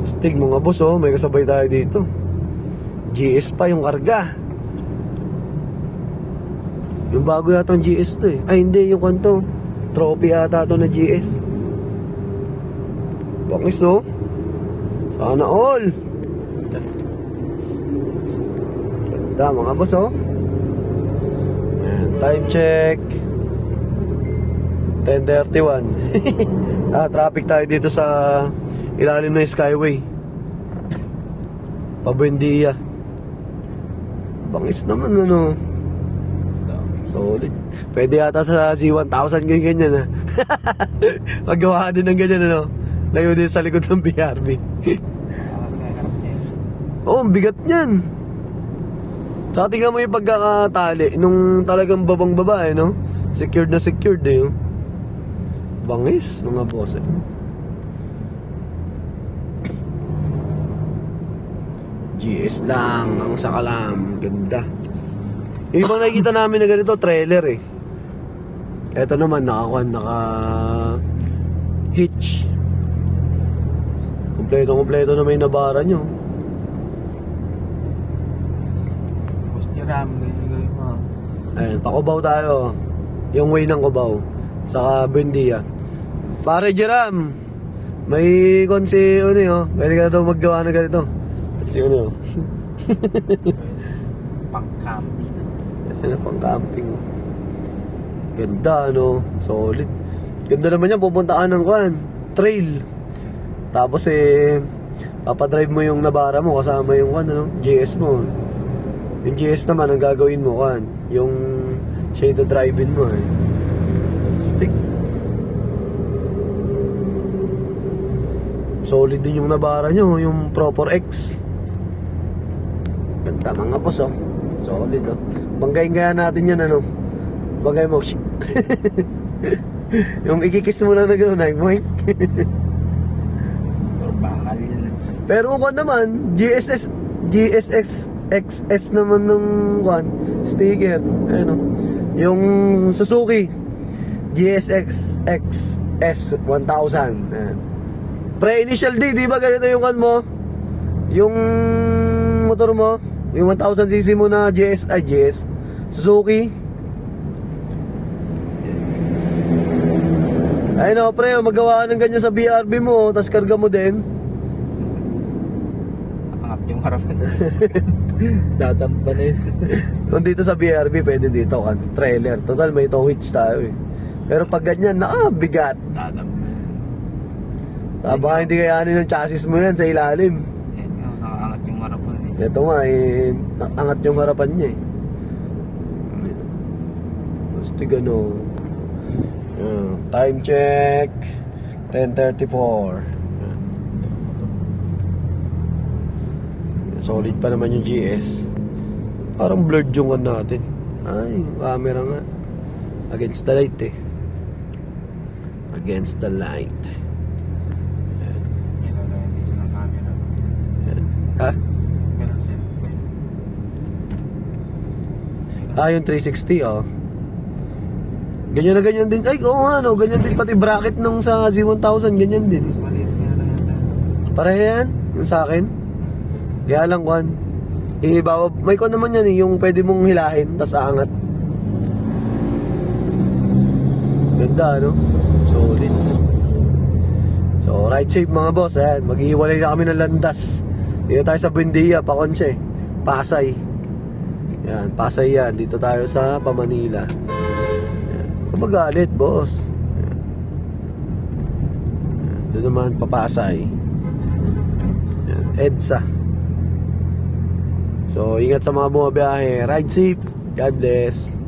Stig mga boss, oh, may kasabay tayo dito. GS pa yung karga. Yung bago yata ang GS to eh. Ay hindi, yung kanto trophy ata to na GS. Bangis, oh. Sana all. Ganda mga boss, oh. Ayan, time check 10:31. Traffic tayo dito sa ilalim ng Skyway Pabuendia. Bangis naman, ano. Solid. Pwede yata sa Z1000 ganyan ha. Magawa din ng ganyan, ano. Layo din sa likod ng BRB. Oo, ang bigat niyan. Saka tingnan mo yung pagkakatali nung talagang babang babae, no? Secured na secured eh, oh. Bangis, mga boss, eh. GS lang, ang sakalam. Ganda. Yung ibang nakikita namin na ganito, trailer eh. Eto naman, naka hitch. Kompleto na may nabara nyo. Gusto niya ram, ganyan mo. Ayan, pa-Cubao tayo. Yung way ng Cubao saka Buendia. Pare Jeram, may konsi ano yun, pwede ka daw maggawa na ganito. Si ano. Pang-camping. Ano, pang-camping. Ganda, ano, solid. Ganda naman yan, pupunta ka ng trail. Tapos papadrive mo yung nabara mo kasama yung ano, GS mo. Yung GS naman ang gagawin mo yung shade drive-in mo eh. Stick. Solid din yung nabara nyo, yung Proper X. Ganda mga boss, oh. Solid, oh. Banggayin kaya natin yan, ano. Bangay mo. Yung ikikiss mo lang na gano'n, boy. Bakal yun. Pero kung naman, GSX XS naman ng sticker. Ayun, oh. Yung Suzuki GSX XS 1000. Ayan. Pre-initial D, di ba ganito yung mo? Yung motor mo, yung 1000cc mo na GS Suzuki. Ayun, oh, pre, magawa ka ng ganyan sa BRB mo, tas karga mo din. Angat yung harapan. Datampa na yun. Kung dito sa BRB, pwede dito trailer. Total, may tow hitch tayo eh. Pero pag ganyan, bigat. Datampa. Baka hindi kayanin ng chassis mo yan sa ilalim. Yan nga, nakaangat yung harapan eh. Ito nga angat yung harapan niya eh. Basta gano. Time check 10:34. Solid pa naman yung GS. Parang blurred yung natin. Ay, camera nga. Against the light eh. Against the light. Ha? Yung 360, oh. Ganyan na ganyan din. Ay, oo nga, no. Ganyan din pati bracket nung sa Z1000. Ganyan din. Pareha yan, yung sa akin. Kaya lang, may naman yan eh, yung pwede mong hilahin, tas aangat. Ganda, no? Solid. So, ride safe mga boss. Ayan, maghihiwalay na kami ng landas. Dito tayo sa Buendia, Paconche, Pasay. Yan, Pasay yan. Dito tayo sa Pamanila. Yan. Magalit, boss. Yan. Yan. Doon naman, Papasay. Yan. EDSA. So, ingat sa mga bumabiyahe. Ride safe. God bless.